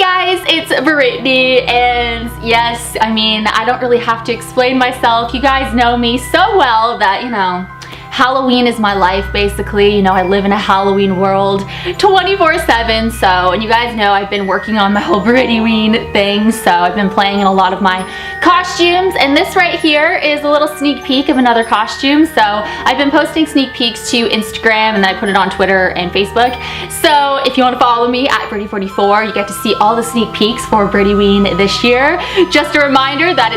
Guys, it's Brittany, and yes, I mean, I don't really have to explain myself. You guys know me so well that, you know, Halloween is my life, basically. You know, I live in a Halloween world 24/7, so, and you guys know I've been working on my whole Brittany-ween thing, so I've been playing in a lot of my costumes, and this right here is a little sneak peek of another costume. So I've been posting sneak peeks to Instagram, and then I put it on Twitter and Facebook. So if you want to follow me at Brittany44, you get to see all the sneak peeks for Brittany-ween this year. Just a reminder that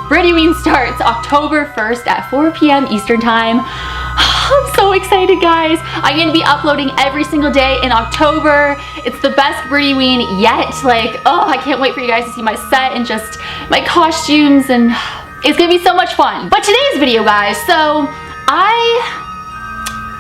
Brittany-ween starts October 1st at 4 p.m. Eastern Time. I'm so excited, guys. I'm gonna be uploading every single day in October. It's the best Brittany-ween yet. Like, oh, I can't wait for you guys to see my set and just my costumes, and it's gonna be so much fun. But today's video, guys, so I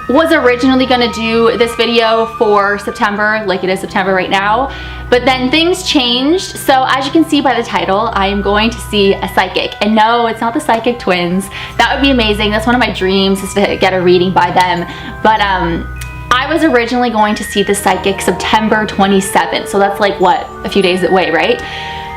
was originally gonna do this video for September, like it is September right now, but then things changed. So as you can see by the title, I am going to see a psychic. And no, it's not the Psychic Twins. That would be amazing. That's one of my dreams, is to get a reading by them. But I was originally going to see the psychic September 27th. So that's like, what, a few days away, right?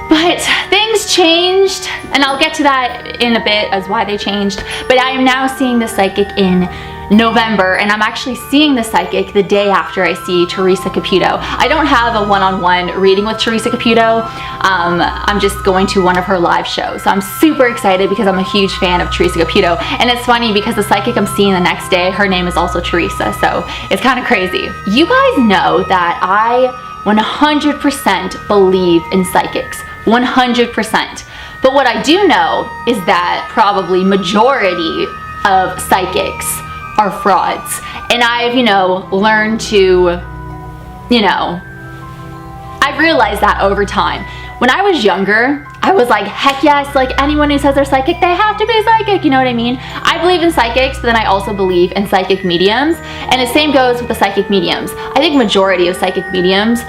But things changed, and I'll get to that in a bit as why they changed. But I am now seeing the psychic in November, and I'm actually seeing the psychic the day after I see Teresa Caputo. I don't have a one-on-one reading with Teresa Caputo. I'm just going to one of her live shows. So I'm super excited because I'm a huge fan of Teresa Caputo. And it's funny because the psychic I'm seeing the next day, her name is also Teresa, so it's kind of crazy. You guys know that I 100% believe in psychics. 100%. But what I do know is that probably majority of psychics are frauds. And I've, you know, learned to, you know, I've realized that over time. When I was younger, I was like, heck yes, like anyone who says they're psychic, they have to be psychic, you know what I mean? I believe in psychics, but then I also believe in psychic mediums. And the same goes with the psychic mediums. I think majority of psychic mediums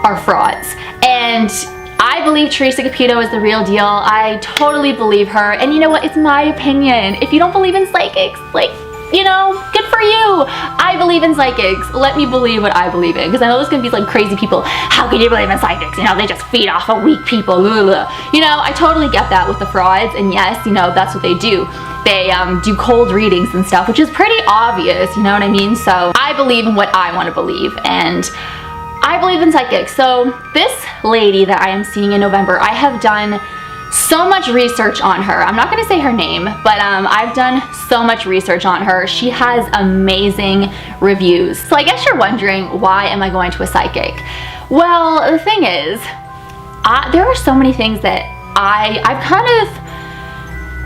are frauds. And I believe Teresa Caputo is the real deal. I totally believe her. And you know what? It's my opinion. If you don't believe in psychics, like, you know, good for you. I believe in psychics. Let me believe what I believe in. Because I know there's going to be like crazy people. How can you believe in psychics? You know, they just feed off of weak people. Blah, blah, blah. You know, I totally get that with the frauds. And yes, you know, that's what they do. They do cold readings and stuff, which is pretty obvious. You know what I mean? So I believe in what I want to believe. And I believe in psychics. So this lady that I am seeing in November, I have done so much research on her. I'm not going to say her name, but I've done so much research on her. She has amazing reviews. So I guess you're wondering, why am I going to a psychic? Well, the thing is, there are so many things that I've kind of,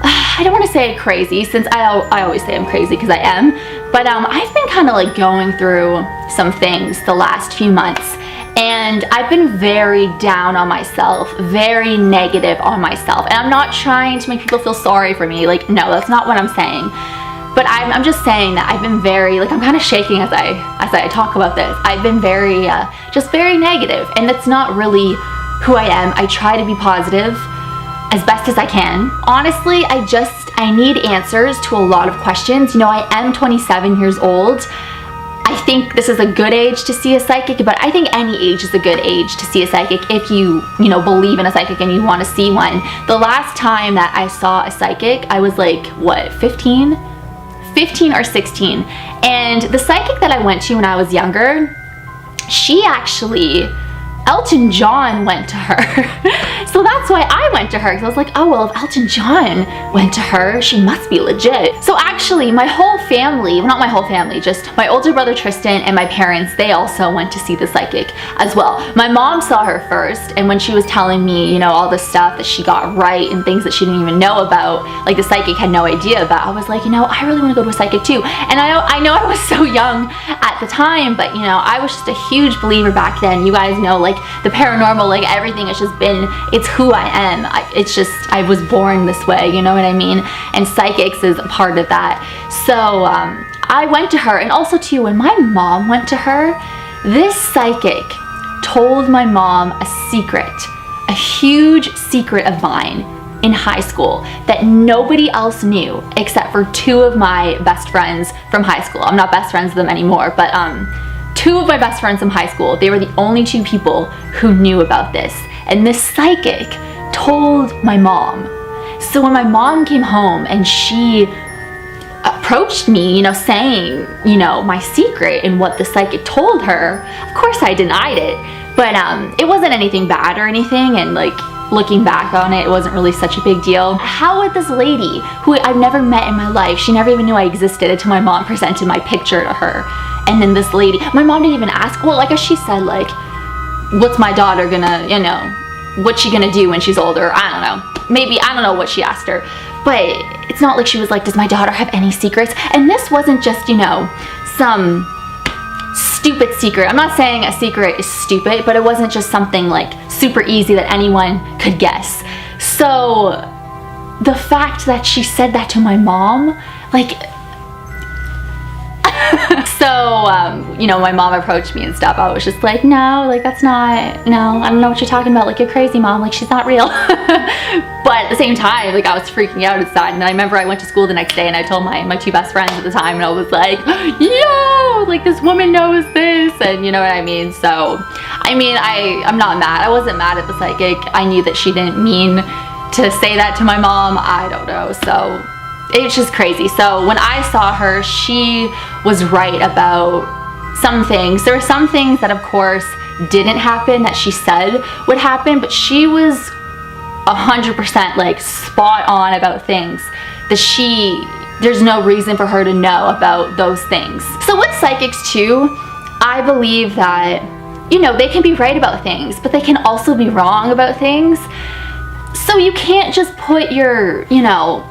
I don't want to say crazy, since I always say I'm crazy because I am, but I've been kind of like going through some things the last few months. And I've been very down on myself, very negative on myself. And I'm not trying to make people feel sorry for me. Like, no, that's not what I'm saying. But I'm just saying that I've been very, like, I'm kind of shaking as I talk about this. I've been very, just very negative. And that's not really who I am. I try to be positive as best as I can. Honestly, I need answers to a lot of questions. You know, I am 27 years old. I think this is a good age to see a psychic, but I think any age is a good age to see a psychic if you know, believe in a psychic and you want to see one. The last time that I saw a psychic, I was like, what, 15? 15 or 16. And the psychic that I went to when I was younger, she actually, Elton John went to her. So that's why I went to her, because I was like, oh, well, if Elton John went to her, she must be legit. So actually, my whole family, well, not my whole family, just my older brother Tristan and my parents, they also went to see the psychic as well. My mom saw her first, and when she was telling me, you know, all the stuff that she got right and things that she didn't even know about, like the psychic had no idea about, I was like, you know, I really want to go to a psychic too. And I know I was so young at the time, but you know, I was just a huge believer back then. You guys know, like the paranormal, like everything, it's just been, it's who I am. It's just, I was born this way, you know what I mean? And psychics is a part of that. So I went to her, and also too, when my mom went to her, this psychic told my mom a secret, a huge secret of mine in high school that nobody else knew except for two of my best friends from high school. I'm not best friends with them anymore, but two of my best friends from high school, they were the only two people who knew about this. And this psychic told my mom. So when my mom came home and she approached me, you know, saying, you know, my secret and what the psychic told her, of course I denied it. But it wasn't anything bad or anything, and like looking back on it, it wasn't really such a big deal. How would this lady, who I've never met in my life, she never even knew I existed until my mom presented my picture to her. And then this lady, my mom didn't even ask, well, like as she said, like, what's my daughter gonna, you know, what's she gonna do when she's older? I don't know. Maybe, I don't know what she asked her. But it's not like she was like, does my daughter have any secrets? And this wasn't just, you know, some stupid secret. I'm not saying a secret is stupid, but it wasn't just something like super easy that anyone could guess. So the fact that she said that to my mom, like, so, you know, my mom approached me and stuff. I was just like, no, like that's not, no, I don't know what you're talking about. Like, you're crazy, Mom. Like, she's not real. But at the same time, like I was freaking out inside. And I remember I went to school the next day and I told my two best friends at the time, and I was like, yo, like this woman knows this. And you know what I mean? So, I mean, I'm not mad. I wasn't mad at the psychic. I knew that she didn't mean to say that to my mom. I don't know. So it's just crazy. So when I saw her, she was right about some things. There were some things that of course didn't happen that she said would happen, but she was 100% like spot on about things that there's no reason for her to know about those things. So with psychics too, I believe that, you know, they can be right about things, but they can also be wrong about things. So you can't just put your, you know,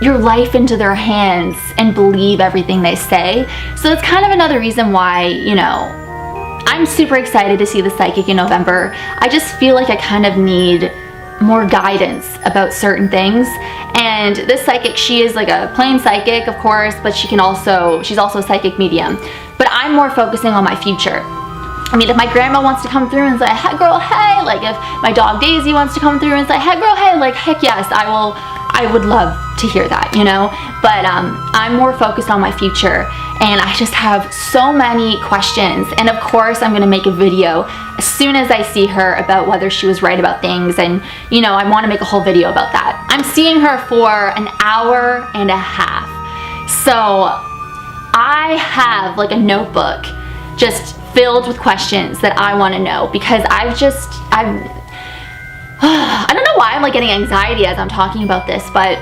your life into their hands and believe everything they say. So that's kind of another reason why, you know, I'm super excited to see the psychic in November. I just feel like I kind of need more guidance about certain things. And this psychic, she is like a plain psychic, of course, but she's also a psychic medium. But I'm more focusing on my future. I mean, if my grandma wants to come through and say, hey girl, hey, like if my dog Daisy wants to come through and say, hey girl, hey, like heck yes, I would love to hear that, you know? But I'm more focused on my future, and I just have so many questions. And of course, I'm gonna make a video as soon as I see her about whether she was right about things, and you know, I wanna make a whole video about that. I'm seeing her for an hour and a half. So I have like a notebook just filled with questions that I wanna know, because I don't know why I'm like getting anxiety as I'm talking about this, but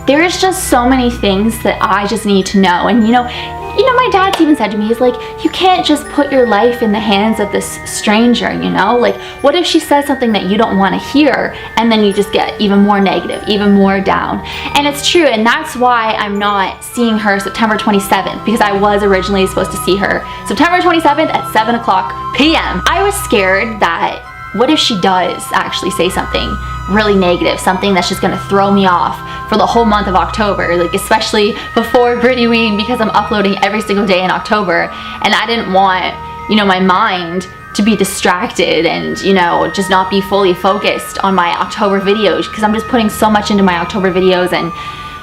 there's just so many things that I just need to know. And you know, my dad's even said to me, he's like, you can't just put your life in the hands of this stranger, you know? Like, what if she says something that you don't want to hear, and then you just get even more negative, even more down? And it's true, and that's why I'm not seeing her September 27th, because I was originally supposed to see her September 27th at 7:00 p.m. I was scared that, what if she does actually say something really negative, something that's just gonna throw me off for the whole month of October, like especially before Brittyween, because I'm uploading every single day in October, and I didn't want, you know, my mind to be distracted and, you know, just not be fully focused on my October videos, because I'm just putting so much into my October videos. And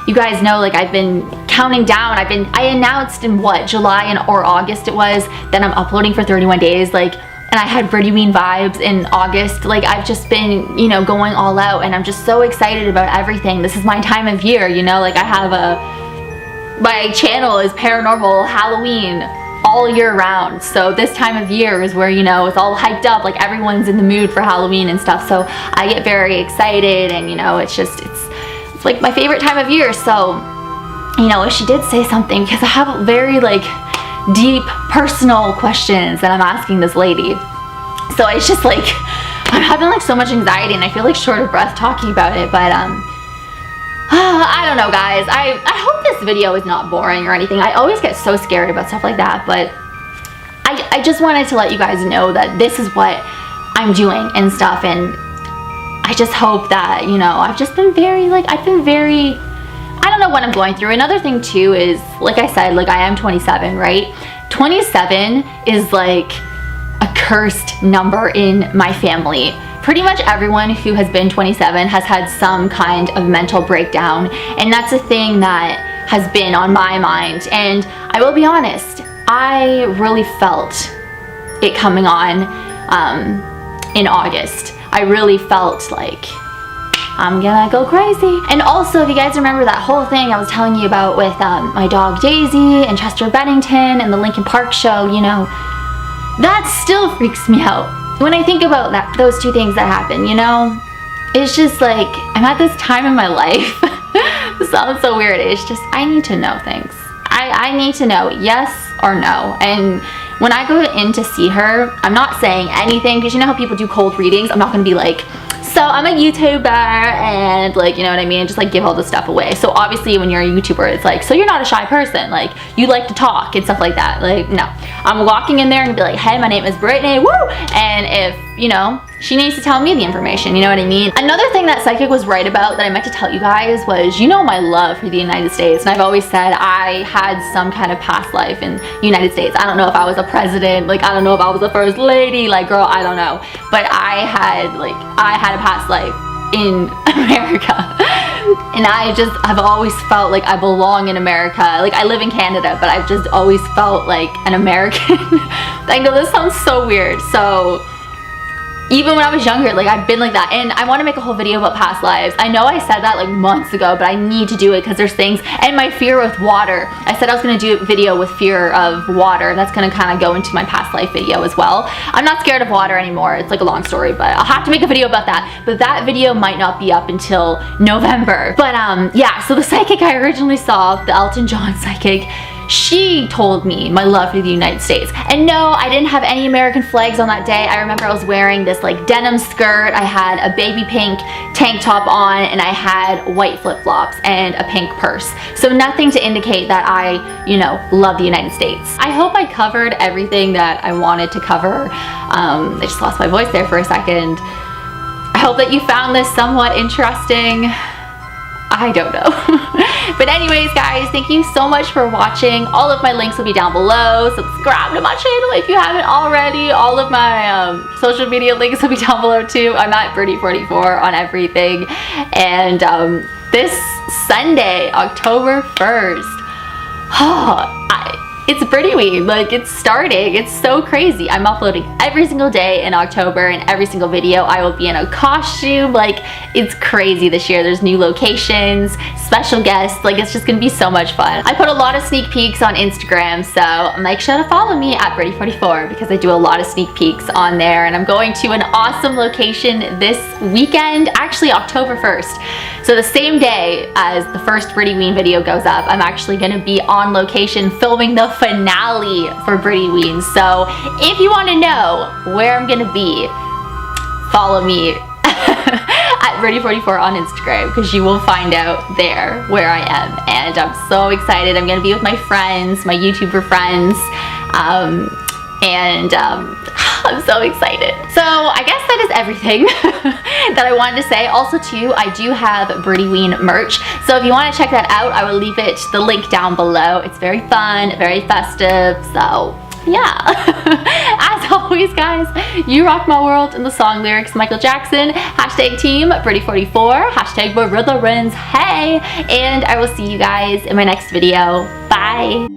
you guys know, like, I've been counting down. I announced in what, July or August it was, that I'm uploading for 31 days, like, and I had Brittyween vibes in August. Like, I've just been, you know, going all out, and I'm just so excited about everything. This is my time of year, you know, like I have my channel is paranormal Halloween all year round. So this time of year is where, you know, it's all hyped up, like everyone's in the mood for Halloween and stuff. So I get very excited, and you know, it's like my favorite time of year. So, you know, if she did say something, because I have very like deep personal questions that I'm asking this lady. So it's just like, I'm having like so much anxiety, and I feel like short of breath talking about it, but I don't know, guys. I hope this video is not boring or anything. I always get so scared about stuff like that, but I just wanted to let you guys know that this is what I'm doing and stuff, and I just hope that, you know, I don't know what I'm going through. Another thing too is, like I said, like I am 27, right? 27 is like a cursed number in my family. Pretty much everyone who has been 27 has had some kind of mental breakdown, and that's a thing that has been on my mind. And I will be honest, I really felt it coming on in August. I really felt like I'm gonna go crazy. And also, if you guys remember that whole thing I was telling you about with my dog Daisy and Chester Bennington and the Linkin Park show, you know, that still freaks me out. When I think about those two things that happen, you know, it's just like, I'm at this time in my life. This sounds so weird. It's just, I need to know things. I need to know yes or no. And when I go in to see her, I'm not saying anything, because you know how people do cold readings? I'm not gonna be like, so I'm a YouTuber and like, you know what I mean? Just like give all this stuff away. So obviously when you're a YouTuber, it's like, so you're not a shy person. Like you like to talk and stuff like that. Like, no. I'm walking in there and be like, hey, my name is Brittany, woo! And if, you know, she needs to tell me the information, you know what I mean? Another thing that Psychic was right about that I meant to tell you guys was, you know, my love for the United States. And I've always said I had some kind of past life in the United States. I don't know if I was a president, like I don't know if I was a first lady, like girl, I don't know. But I had a past life in America. And I've always felt like I belong in America. Like I live in Canada, but I've just always felt like an American. I know this sounds so weird. So even when I was younger, like I've been like that. And I want to make a whole video about past lives. I know I said that like months ago, but I need to do it because there's things. And my fear with water. I said I was going to do a video with fear of water. That's going to kind of go into my past life video as well. I'm not scared of water anymore. It's like a long story, but I'll have to make a video about that. But that video might not be up until November. But yeah, so the psychic I originally saw, the Elton John psychic, she told me my love for the United States. And no, I didn't have any American flags on that day. I remember I was wearing this like denim skirt. I had a baby pink tank top on and I had white flip-flops and a pink purse. So nothing to indicate that I, you know, love the United States. I hope I covered everything that I wanted to cover. I just lost my voice there for a second. I hope that you found this somewhat interesting. I don't know. But anyways, guys, thank you so much for watching. All of my links will be down below. Subscribe to my channel if you haven't already. All of my social media links will be down below too. I'm at Birdie44 on everything. And this Sunday, October 1st, it's Birdie-ween, like it's starting. It's so crazy. I'm uploading every single day in October, and every single video I will be in a costume. Like it's crazy this year. There's new locations, special guests, like it's just gonna be so much fun. I put a lot of sneak peeks on Instagram, so make sure to follow me at Birdie44 because I do a lot of sneak peeks on there. And I'm going to an awesome location this weekend, actually October 1st. So the same day as the first Birdie-ween video goes up, I'm actually gonna be on location filming the finale for Birdie-ween. So if you want to know where I'm gonna be, follow me at Birdie44 on Instagram because you will find out there where I am. And I'm so excited. I'm gonna be with my friends, my YouTuber friends, I'm so excited. So I guess that is everything that I wanted to say. Also too, I do have Birdie-ween merch. So if you want to check that out, I will leave the link down below. It's very fun, very festive. So yeah. As always, guys, you rock my world. In the song lyrics, Michael Jackson, hashtag team Birdie44, hashtag Britherins, hey. And I will see you guys in my next video. Bye.